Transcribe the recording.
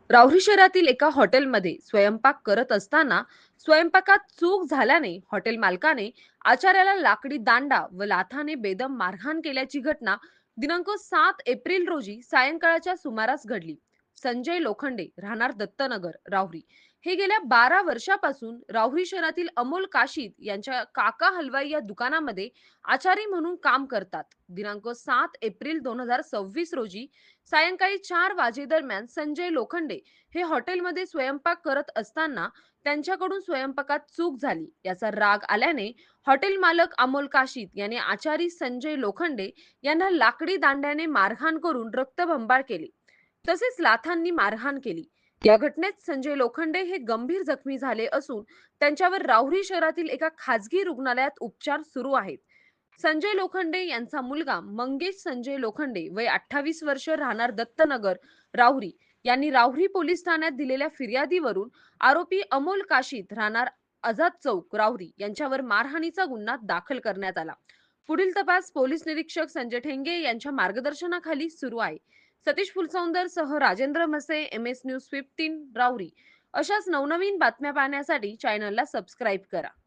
राहुरी शहरातील एका हॉटेलमध्ये स्वयंपाक करत असताना स्वयंपाकात चूक झाल्याने हॉटेल मालकाने आचार्याला लाकडी दांडा व लाथाने बेदम मारहाण केल्याची घटना दिनांक 7 एप्रिल रोजी सायंकाळच्या सुमारास घडली. संजय लोखंडे, राहणार दत्तनगर, राहुरी, हे गेल्या 12 वर्षापासून राहुरी शहरातील अमोल काशीद यांच्या काका हलवाई या दुकानामध्ये आचारी म्हणून काम करतात. दिनांक 7 एप्रिल 2026 रोजी सायंकाळी 4 वाजेदरम्यान संजय लोखंडे हे हॉटेलमध्ये स्वयंपाक करत असताना त्यांच्याकडून स्वयंपाकात चूक झाली याचा राग आल्याने हॉटेल मालक अमोल काशीद यांनी आचारी संजय लोखंडे यांना लाकडी दांड्याने मारहाण करून रक्तबंबाळ केले, तसेच लाथांनी मारहाण केली. या घटनेत संजय लोखंडे हे गंभीर जखमी झाले असून त्यांच्यावर राहुरी शहरातील एका खासगी रुग्णालयात उपचार सुरू आहेत. संजय लोखंडे यांचा मुलगा मंगेश संजय लोखंडे, वय 28 वर्ष, राहणार दत्तनगर, राहुरी, यांनी राहुरी पोलीस ठाण्यात दिलेल्या फिर्यादीवरून आरोपी अमोल काशीद, राहणार आझाद चौक, राहुरी, यांच्यावर मारहाणीचा गुन्हा दाखल करण्यात आला. पुढील तपास पोलीस निरीक्षक संजय ठेंगे यांच्या मार्गदर्शनाखाली सुरू आहे. सतीश फुलसौंदर सह राजेंद्र मसे, MS न्यूज 15, राहुरी. अशाच नवनवीन बातम्या पाहण्यासाठी चॅनलला सबस्क्राईब करा.